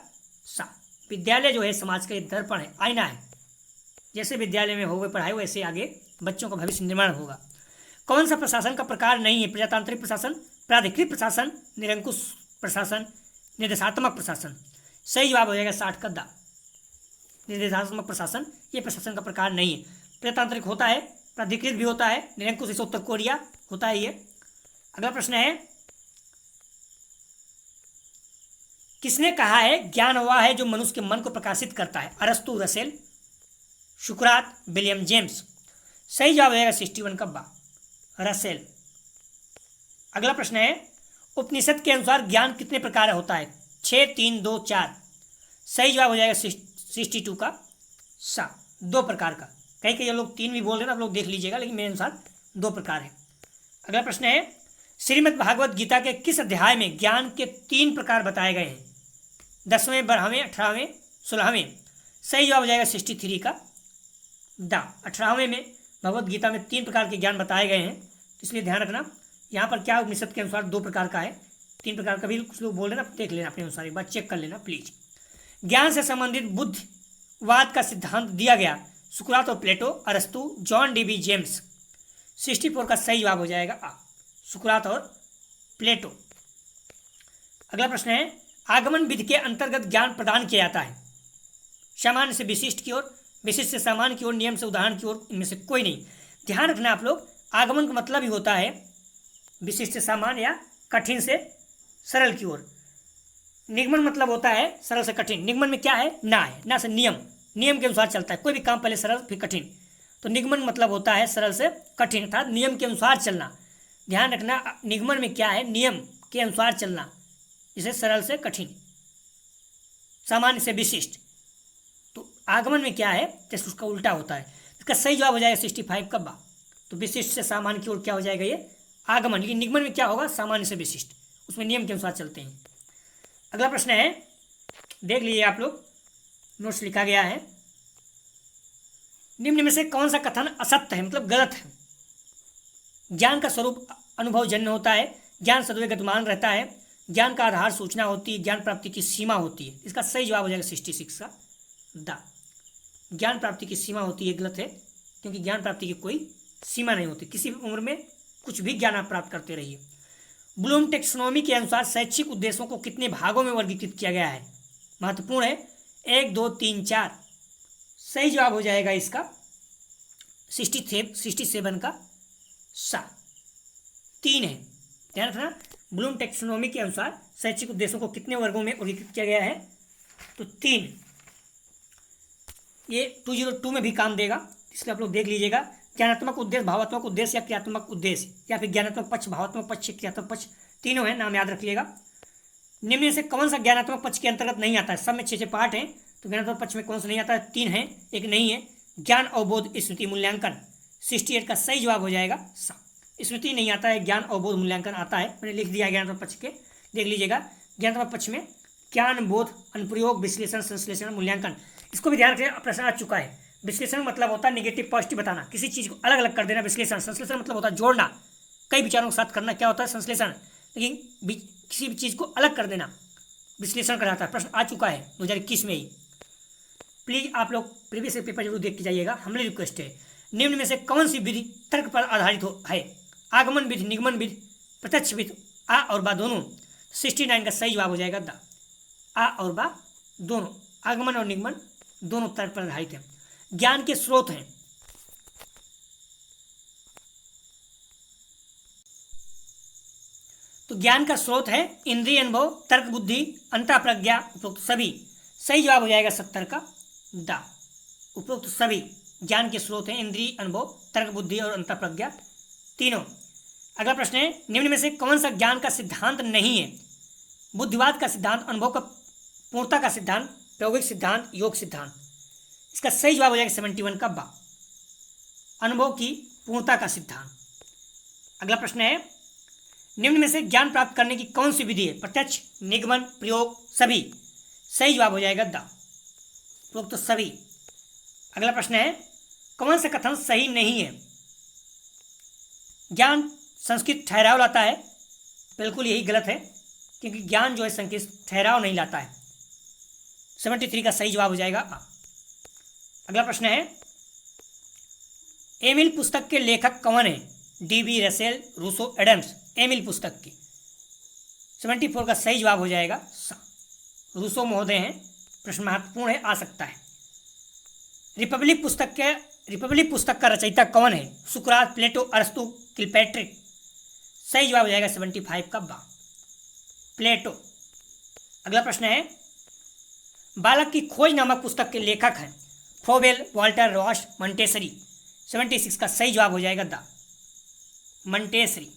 सा। विद्यालय जो है समाज का एक दर्पण है, आईना है। जैसे विद्यालय में हो गई पढ़ाई, वैसे आगे बच्चों का भविष्य निर्माण होगा। कौन सा प्रशासन का प्रकार नहीं है? प्रजातांत्रिक प्रशासन, प्राधिकृत प्रशासन, निरंकुश प्रशासन, निर्देशात्मक प्रशासन। सही जवाब हो जाएगा 60 का दा। निर्देशात्मक प्रशासन ये प्रशासन का प्रकार नहीं है। प्रजातांत्रिक होता है, प्राधिकृत भी होता है, निरंकुश जैसे उत्तर कोरिया होता है ये। अगला प्रश्न है, किसने कहा है ज्ञान वह है जो मनुष्य के मन को प्रकाशित करता है? अरस्तु, रसेल, सुकरात, विलियम जेम्स। सही जवाब हो जाएगा 61 का बा, रसेल। अगला प्रश्न है, उपनिषद के अनुसार ज्ञान कितने प्रकार होता है? 6, 3, 2, 4। सही जवाब हो जाएगा 62 का सा, 2 प्रकार का। कई कई लोग 3 भी बोल रहे हैं, आप लोग देख लीजिएगा, लेकिन मेरे अनुसार 2 प्रकार है। अगला प्रश्न है, श्रीमद् भागवत गीता के किस अध्याय में ज्ञान के 3 प्रकार बताए गए हैं? 10वें, 12वें, 18वें, 16वें? सही जवाब हो जाएगा 63 का द। 18वें में भगवत गीता में 3 प्रकार के ज्ञान बताए गए हैं, इसलिए ध्यान रखना। यहाँ पर क्या उपनिषद के अनुसार 2 प्रकार का है, 3 प्रकार का भी कुछ लोग बोल रहे हैं, देख लेना अपने अनुसार, एक बार चेक कर लेना प्लीज। ज्ञान से संबंधित बुद्धिवाद का सिद्धांत दिया गया सुकरात और प्लेटो, अरस्तु, जॉन डी बी जेम्स। 64 का सही जवाब हो जाएगा आ, सुकरात और प्लेटो। अगला प्रश्न है, आगमन विधि के अंतर्गत ज्ञान प्रदान किया जाता है सामान्य से विशिष्ट की ओर, विशिष्ट से सामान्य की ओर, नियम से उदाहरण की ओर, इनमें से कोई नहीं। ध्यान रखना आप लोग, आगमन का मतलब ही होता है विशिष्ट से सामान्य या कठिन से सरल की ओर। निगमन मतलब होता है सरल से कठिन। निगमन में क्या है? ना है, ना से नियम, नियम के अनुसार चलता है। कोई भी काम पहले सरल फिर कठिन, तो निगमन मतलब होता है सरल से कठिन, अर्थात नियम के अनुसार चलना। ध्यान रखना, निगमन में क्या है? नियम के अनुसार चलना, जैसे सरल से कठिन, सामान्य से विशिष्ट। तो आगमन में क्या है? जैसे उसका उल्टा होता है। इसका सही जवाब हो जाएगा 65 का बा। तो विशिष्ट से सामान्य की ओर क्या हो जाएगा? ये आगमन। लेकिन निगमन में क्या होगा? सामान्य से विशिष्ट, उसमें नियम के अनुसार चलते हैं। अगला प्रश्न है, देख लीजिए आप लोग, नोट्स लिखा गया है। निम्न में से कौन सा कथन असत्य है, मतलब गलत है? ज्ञान का स्वरूप अनुभवजन्य होता है, ज्ञान सदैव गतिमान रहता है, ज्ञान का आधार सूचना होती है, ज्ञान प्राप्ति की सीमा होती है। इसका सही जवाब हो जाएगा 66 का द। ज्ञान प्राप्ति की सीमा होती है गलत है, क्योंकि ज्ञान प्राप्ति की कोई सीमा नहीं होती। किसी भी उम्र में कुछ भी ज्ञान आप प्राप्त करते रहिए। ब्लूम टेक्सोनोमी के अनुसार शैक्षिक उद्देश्यों को कितने भागों में वर्गीकृत किया गया है? महत्वपूर्ण है, 1, 2, 3, 4। सही जवाब हो जाएगा इसका 67 का सा, 3 है। ध्यान रखना, ब्लूम टेक्सोनोमी के अनुसार शैक्षिक उद्देश्यों को कितने वर्गों में वर्गीकृत किया गया है? तो 3। ये 202 में भी काम देगा, इसलिए आप लोग देख लीजिएगा। ज्ञानात्मक उद्देश्य, भावात्मक उद्देश्य या क्रियात्मक उद्देश्य, या फिर ज्ञानात्मक पक्ष, भावात्मक पक्ष, क्रियात्मक पक्ष, तीनों है, नाम याद रखिएगा। निम्न में से कौन सा ज्ञानात्मक पक्ष के अंतर्गत नहीं आता है? सब में 6 पार्ट हैं, तो ज्ञानात्मक पक्ष में कौन सा नहीं आता है? 3 है, एक नहीं है। ज्ञान, अवबोध, स्मृति, मूल्यांकन। 68 का सही जवाब हो जाएगा सा। स्मृति नहीं आता है, ज्ञान, अवबोध, मूल्यांकन आता है, मैंने लिख दिया है ज्ञानात्मक पक्ष के, देख लीजिएगा। ज्ञानात्मक पक्ष में ज्ञान, बोध, अनुप्रयोग, विश्लेषण, संश्लेषण, मूल्यांकन। इसको भी ध्यान रखिए, प्रश्न आ चुका है। विश्लेषण मतलब होता है निगेटिव पॉजिटिव बताना, किसी चीज़ को अलग अलग कर देना विश्लेषण। संश्लेषण मतलब होता है जोड़ना, कई विचारों के साथ करना, क्या होता है? संश्लेषण। लेकिन किसी भी चीज़ को अलग कर देना विश्लेषण कराता है। प्रश्न आ चुका है 2021 में ही। प्लीज़ आप लोग प्रीवियस पेपर जरूर देख के जाइएगा, हमारी रिक्वेस्ट है। निम्न में से कौन सी विधि तर्क पर आधारित है? आगमन विधि, निगमन विधि, प्रत्यक्ष विधि, आ और बा दोनों। 69 का सही जवाब हो जाएगा द। आ और बा दोनों, आगमन और निगमन दोनों तर्क पर आधारित है। ज्ञान के स्रोत हैं, तो ज्ञान का स्रोत है इंद्रिय अनुभव, तर्क बुद्धि, अंतः प्रज्ञा, उपरोक्त सभी। सही जवाब हो जाएगा 70 का द। उपरोक्त सभी ज्ञान के स्रोत हैं, इंद्रिय अनुभव, तर्क बुद्धि और अंतः प्रज्ञा, तीनों। अगला प्रश्न है, निम्न में से कौन सा ज्ञान का सिद्धांत नहीं है? बुद्धिवाद का सिद्धांत, अनुभव का पूर्णता का सिद्धांत, प्रायोगिक सिद्धांत, योग सिद्धांत। इसका सही जवाब हो जाएगा 71 का बा, अनुभव की पूर्णता का सिद्धांत। अगला प्रश्न है, निम्न में से ज्ञान प्राप्त करने की कौन सी विधि है? प्रत्यक्ष, निगमन, प्रयोग, सभी। सही जवाब हो जाएगा द, उपरोक्त सभी। अगला प्रश्न है, कौन सा कथन सही नहीं है? ज्ञान संस्कृत ठहराव लाता है, बिल्कुल यही गलत है, क्योंकि ज्ञान जो है संस्कृत ठहराव नहीं लाता है। 73 का सही जवाब हो जाएगा आ। अगला प्रश्न है, एमिल पुस्तक के लेखक कौन है? D B. Russell, Rousseau, Adams. Emile पुस्तक की 74 का सही जवाब हो जाएगा सा, रूसो महोदय हैं। प्रश्न महत्वपूर्ण है, आ सकता है। रिपब्लिक पुस्तक का रचयिता कौन है? सुकरात, प्लेटो, अरस्तु, किलपैट्रिक। सही जवाब हो जाएगा 75 का बा, प्लेटो। अगला प्रश्न है, बालक की खोज नामक पुस्तक के लेखक हैं फ्रोबेल, वाल्टर, रॉस, मंटेसरी। 76 का सही जवाब हो जाएगा द, मंटेसरी।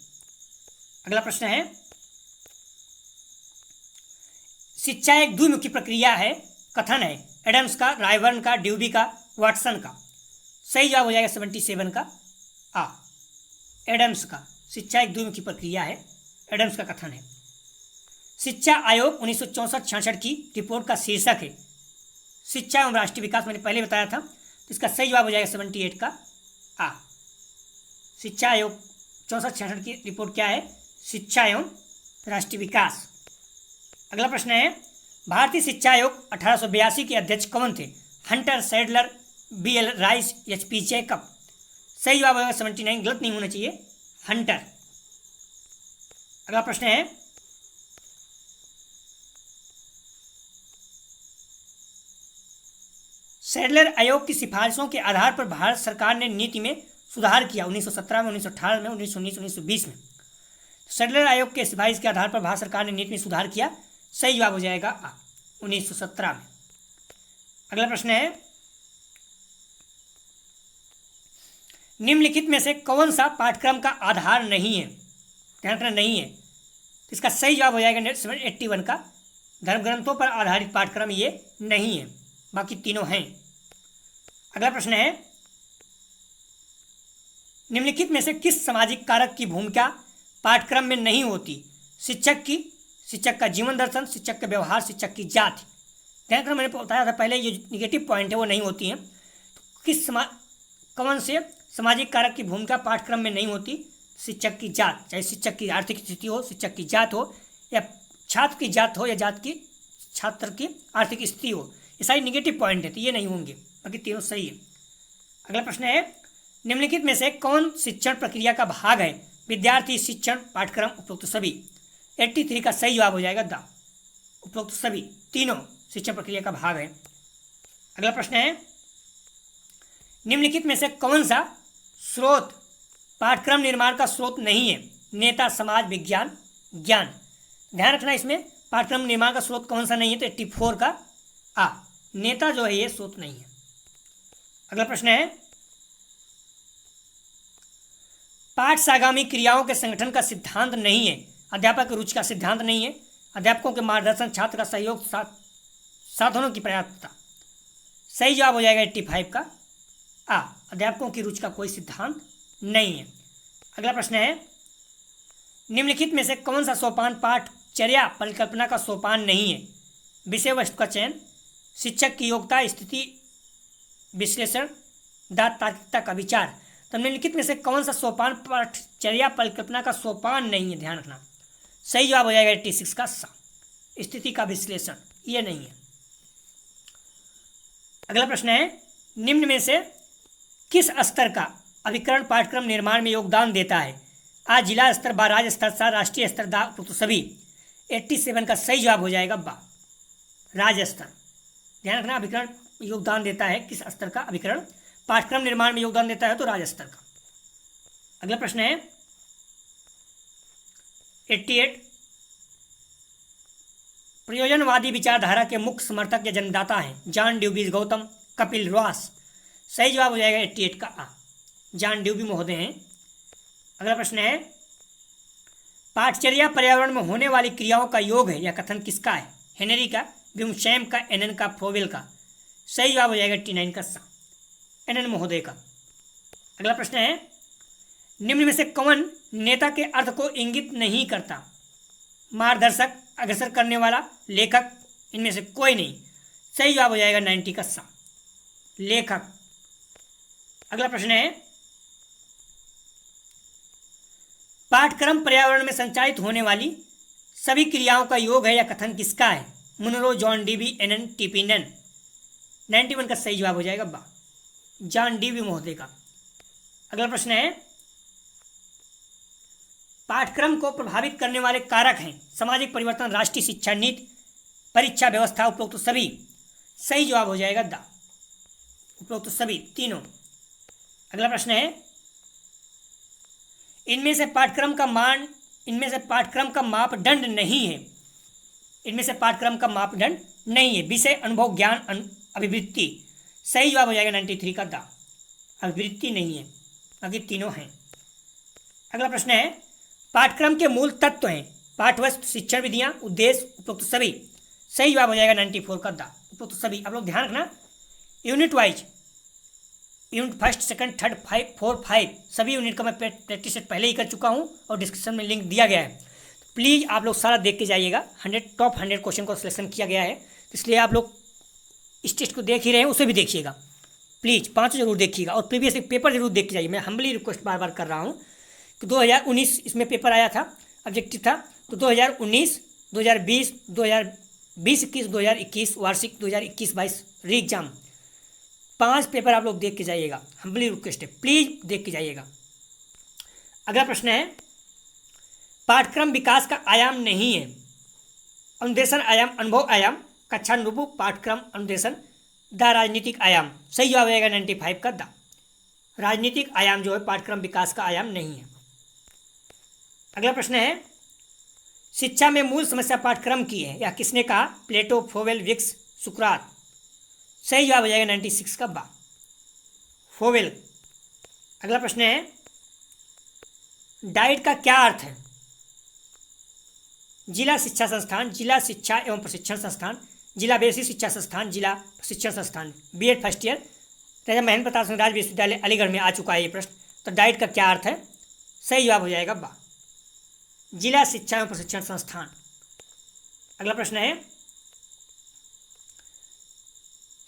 अगला प्रश्न है, शिक्षा एक द्विमुखी प्रक्रिया है, कथन है एडम्स का, रायबर्न का, ड्यूबी का, वाटसन का। सही जवाब हो जाएगा 77 का आ। एडम्स का शिक्षा एक द्विमुखी प्रक्रिया है, एडम्स का कथन है। शिक्षा आयोग 1964-66 की रिपोर्ट का शीर्षक है शिक्षा एवं राष्ट्रीय विकास, मैंने पहले बताया था, तो इसका सही जवाब हो जाएगा 78 का आ। शिक्षा आयोग 64-66 की रिपोर्ट क्या है? शिक्षा एवं राष्ट्रीय विकास। अगला प्रश्न है, भारतीय शिक्षा आयोग 1882 के अध्यक्ष कौन थे? Hunter, Sadler, BL rice, HP Jacob. सही जवाब होगा 79, गलत नहीं होना चाहिए, हंटर। अगला प्रश्न है, सैडलर आयोग की सिफारिशों के आधार पर भारत सरकार ने नीति में सुधार किया 1917 में, 1918 में, 1919, 1920 में। सैडलर आयोग के सिफारिश के आधार पर भारत सरकार ने नीति में सुधार किया। सही जवाब हो जाएगा 1917 में। अगला प्रश्न है, निम्नलिखित में से कौन सा पाठ्यक्रम का आधार नहीं है? ध्यान रखना, नहीं है। इसका सही जवाब हो जाएगा 81 का। धर्म ग्रंथों पर आधारित पाठ्यक्रम ये नहीं है, बाकी तीनों हैं। अगला प्रश्न है, निम्नलिखित में से किस सामाजिक कारक की भूमिका पाठ्यक्रम में नहीं होती? शिक्षक की, शिक्षक का जीवन दर्शन, शिक्षक का व्यवहार, शिक्षक की जाति। ध्यान रखना, मैंने बताया था पहले, ये निगेटिव पॉइंट है वो नहीं होती हैं। तो किस कौन से सामाजिक कारक की भूमिका पाठ्यक्रम में नहीं होती? शिक्षक की जात, चाहे शिक्षक की आर्थिक स्थिति हो, शिक्षक की जात हो, या छात्र की जात हो, या छात्र की आर्थिक स्थिति हो, ये सारी निगेटिव पॉइंट है, तो ये नहीं होंगे, बाकी तीनों सही है। अगला प्रश्न है, निम्नलिखित में से कौन शिक्षण प्रक्रिया का भाग है? विद्यार्थी शिक्षण पाठ्यक्रम, उपरोक्त सभी। 83 का सही जवाब हो जाएगा द। उपरोक्त सभी तीनों शिक्षण प्रक्रिया का भाग है। अगला प्रश्न है, निम्नलिखित में से कौन सा स्रोत पाठ्यक्रम निर्माण का स्रोत नहीं है? नेता, समाज, विज्ञान, ज्ञान। ध्यान रखना, इसमें पाठ्यक्रम निर्माण का स्रोत कौन सा नहीं है? तो 84 का आ। नेता जो है ये स्रोत नहीं है। अगला प्रश्न है, पाठ सागामी क्रियाओं के संगठन का सिद्धांत नहीं है। अध्यापक की रुचि का सिद्धांत नहीं है। अध्यापकों के मार्गदर्शन, छात्र का सहयोग, साधनों की पर्याप्तता। सही जवाब हो जाएगा 85 का आ। अध्यापकों की रुचि का कोई सिद्धांत नहीं है। अगला प्रश्न है, निम्नलिखित में से कौन सा सोपान पाठचर्या परिकल्पना का सोपान नहीं है? विषय वस्तु का चयन, शिक्षक की योग्यता, स्थिति विश्लेषण, तार्किकता का विचार। तो निम्नलिखित में से कौन सा सोपान पाठचर्या परिकल्पना का सोपान नहीं है? ध्यान रखना, सही जवाब हो जाएगा 86 का सा। स्थिति का विश्लेषण ये नहीं है। अगला प्रश्न है, निम्न में से किस स्तर का अभिकरण पाठ्यक्रम निर्माण में योगदान देता है? आज जिला स्तर, बा राज्य स्तर, सा राष्ट्रीय स्तर, दा तो सभी। 87 का सही जवाब हो जाएगा बा, राज्य स्तर। ध्यान रखना, अभिकरण योगदान देता है किस स्तर का? अभिकरण पाठ्यक्रम निर्माण में योगदान देता है तो राज्य स्तर का। अगला प्रश्न है 88, प्रयोजनवादी विचारधारा के मुख्य समर्थक या जन्मदाता हैं? John Dewey, Gautam, Kapil, Ross. सही जवाब हो जाएगा 88 का आ। जॉन ड्यूबी महोदय हैं। अगला प्रश्न है, पाठचर्या पर्यावरण में होने वाली क्रियाओं का योग है या कथन किसका है? हेनरी का, ब्यूमशैम का, एनन का, फ्रोवेल का। सही जवाब हो जाएगा 89 का सा, एनन महोदय का। अगला प्रश्न है, निम्न में से कौन नेता के अर्थ को इंगित नहीं करता? मार्गदर्शक, अग्रसर करने वाला, लेखक, इनमें से कोई नहीं। सही जवाब हो जाएगा 90 का सा, लेखक। अगला प्रश्न है, पाठ्यक्रम पर्यावरण में संचालित होने वाली सभी क्रियाओं का योग है या कथन किसका है? मुनरो, जॉन डीबी, एनन, टीपी नन। 91 का सही जवाब हो जाएगा बा, जॉन डीबी महोदय का। अगला प्रश्न है, पाठ्यक्रम को प्रभावित करने वाले कारक हैं? सामाजिक परिवर्तन, राष्ट्रीय शिक्षा नीति, परीक्षा व्यवस्था, उपरोक्त सभी। सही जवाब हो जाएगा दा, उपरोक्त सभी तीनों। अगला प्रश्न है, इनमें से पाठ्यक्रम का मापदंड नहीं है। इनमें से पाठ्यक्रम का मापदंड नहीं है। विषय, अनुभव, ज्ञान, अभिवृत्ति। सही जवाब हो जाएगा 93 का दा, अभिवृत्ति नहीं है, बाकी तीनों हैं। अगला प्रश्न है, पाठ्यक्रम के मूल तत्व हैं? पाठ्यवस्तु, शिक्षण विधियां, उद्देश्य, उपरोक्त सभी। सही जवाब हो जाएगा 94 का दा, उपरोक्त सभी। आप लोग ध्यान रखना, unit wise unit first second third 5 सभी यूनिट का मैं प्रैक्टिस सेट पहले ही कर चुका हूँ और डिस्क्रिप्शन में लिंक दिया गया है। प्लीज़ आप लोग सारा देख के जाइएगा। टॉप 100 क्वेश्चन को सिलेक्शन किया गया है, इसलिए आप लोग इस टेस्ट को देख ही रहे हैं, उसे भी देखिएगा प्लीज़, 5 जरूर देखिएगा और प्रीवियस पेपर जरूर देख के जाइए। मैं हम्बली रिक्वेस्ट बार बार कर रहा हूँ कि 2019 इसमें पेपर आया था, ऑब्जेक्टिव था, तो 2019, 2020, 2020-21, 2021 वार्षिक, 2021-22 री एग्जाम 5 पेपर आप लोग देख के जाइएगा। हम्बली रिक्वेस्ट है, प्लीज़ देख के जाइएगा। अगला प्रश्न है, पाठ्यक्रम विकास का आयाम नहीं है। अनुदेशन आयाम, अनुभव आयाम, कक्षानुरूप पाठ्यक्रम अनुदेशन, द राजनीतिक आयाम। सही जवाब आएगा 95 का द। राजनीतिक आयाम जो है पाठ्यक्रम विकास का आयाम नहीं है। अगला प्रश्न है, शिक्षा में मूल समस्या पाठ्यक्रम की है, यह किसने कहा? प्लेटो, फोवेल, विक्स, सुकरात। सही जवाब हो जाएगा 96 का बा, फोवेल। अगला प्रश्न है, डाइट का क्या अर्थ है? जिला शिक्षा संस्थान, जिला शिक्षा एवं प्रशिक्षण संस्थान, जिला बेसिक शिक्षा संस्थान, जिला प्रशिक्षण संस्थान। बीएड फर्स्ट ईयर राजा महेंद्र प्रताप सिंह राज विश्वविद्यालय अलीगढ़ में आ चुका है ये प्रश्न। तो डाइट का क्या अर्थ है? सही जवाब हो जाएगा बा, जिला शिक्षा एवं प्रशिक्षण संस्थान। अगला प्रश्न है,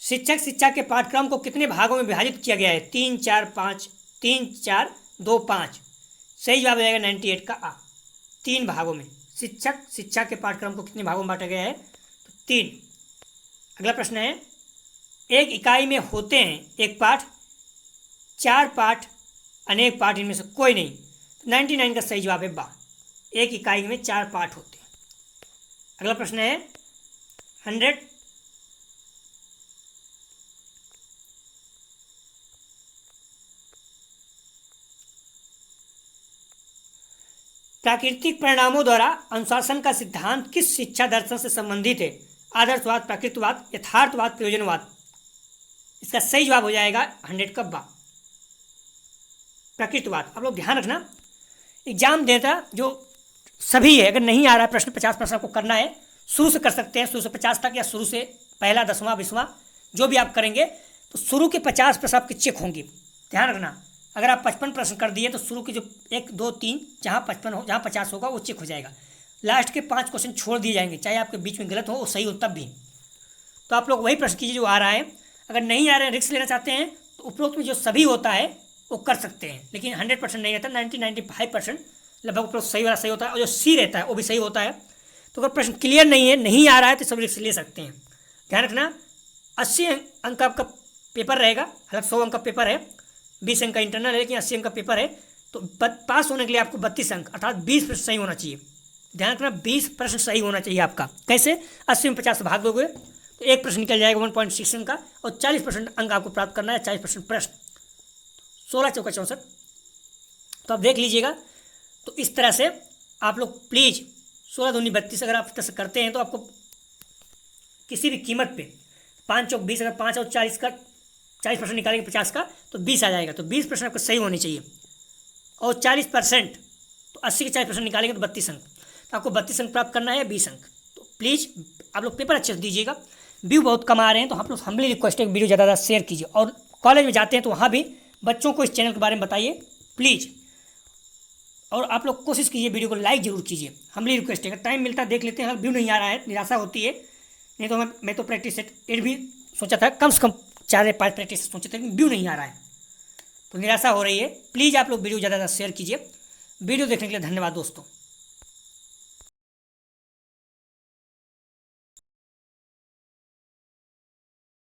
शिक्षक शिक्षा के पाठ्यक्रम को कितने भागों में विभाजित किया गया है? 3, 4, 5, 3, 4, 2, 5। सही जवाब हो जाएगा 98 का आ, 3 भागों में। शिक्षक शिक्षा के पाठ्यक्रम को कितने भागों में बांटा गया है? तो 3। अगला प्रश्न है, एक इकाई में होते हैं एक पाठ, 4 पाठ, अनेक पाठ, इनमें से कोई नहीं। 99 का सही जवाब है बा, एक इकाई में 4 पाठ होते हैं। अगला प्रश्न है 100, प्राकृतिक परिणामों द्वारा अनुशासन का सिद्धांत किस शिक्षा दर्शन से संबंधित है? आदर्शवाद, प्राकृतिकवाद, यथार्थवाद, प्रयोजनवाद। इसका सही जवाब हो जाएगा 100 का बा, प्राकृतिकवाद। आप लोग ध्यान रखना, एग्जाम देता जो सभी है, अगर नहीं आ रहा है प्रश्न, 50 प्रश्न आपको करना है, शुरू से कर सकते हैं, शुरू से 50 तक, या शुरू से पहला 10वां 20वां जो भी आप करेंगे, तो शुरू के 50 प्रश्न आपके चेक होंगे। ध्यान रखना, अगर आप 55 प्रश्न कर दिए तो शुरू के जो 1, 2, 3 जहाँ 55 हो, जहाँ 50 होगा वो चेक हो जाएगा। लास्ट के 5 क्वेश्चन छोड़ दिए जाएंगे, चाहे आपके बीच में गलत हो वो सही हो तब भी। तो आप लोग वही प्रश्न कीजिए जो आ रहा है। अगर नहीं आ रहे हैं, रिस्क लेना चाहते हैं, तो उपरोक्त में जो सभी होता है वो कर सकते हैं, लेकिन 100% नहीं रहता, 90-95% लगभग उपरोक्त सही वाला सही होता है, और जो सी रहता है वो भी सही होता है। तो अगर प्रश्न क्लियर नहीं है, नहीं आ रहा है, तो सब रिस्क ले सकते हैं। ध्यान रखना, 80 अंक का आपका पेपर रहेगा, हालांकि 100 अंक का पेपर है, 20 अंक का इंटरनल है, लेकिन 80 अंक का पेपर है। तो पास होने के लिए आपको 32 अंक अर्थात 20 प्रश्न सही होना चाहिए। ध्यान रखना, 20 प्रश्न सही होना चाहिए आपका। कैसे? 80 में 50 भाग दोगे तो एक प्रश्न निकल जाएगा 1.6 अंक का, और 40% अंक आपको प्राप्त करना है, 40% प्रश्न, 16 चौका 64। तो आप देख लीजिएगा। तो इस तरह से आप लोग प्लीज़ 16 दूनी 32 अगर आप इस तरह से करते हैं तो आपको किसी भी कीमत पे 5 चौक 20, अगर 5 और 40 का 40% निकालेंगे 50 का तो 20 आ जाएगा। तो 20% आपको सही होनी चाहिए, और 40% तो 80 के 40% निकालेंगे तो 32 अंक। तो आपको 32 अंक प्राप्त करना है, 20 अंक। तो प्लीज़ आप लोग पेपर अच्छे से दीजिएगा। व्यू बहुत कम आ रहे हैं, तो आप लोग हम्बली रिक्वेस्ट है वीडियो ज़्यादा शेयर कीजिए, और कॉलेज में जाते हैं तो वहाँ भी बच्चों को इस चैनल के बारे में बताइए प्लीज़। और आप लोग कोशिश कीजिए वीडियो को लाइक जरूर कीजिए, हम्बली रिक्वेस्ट है। अगर टाइम मिलता है देख लेते हैं, अगर व्यू नहीं आ रहा है निराशा होती है। नहीं तो मैं तो प्रैक्टिस सेट 8 भी सोचा था, कम से कम 4 या 5 प्रैक्टिस सोचे थे, लेकिन व्यू नहीं आ रहा है तो निराशा हो रही है। प्लीज़ आप लोग वीडियो ज़्यादा शेयर कीजिए। वीडियो देखने के लिए धन्यवाद दोस्तों।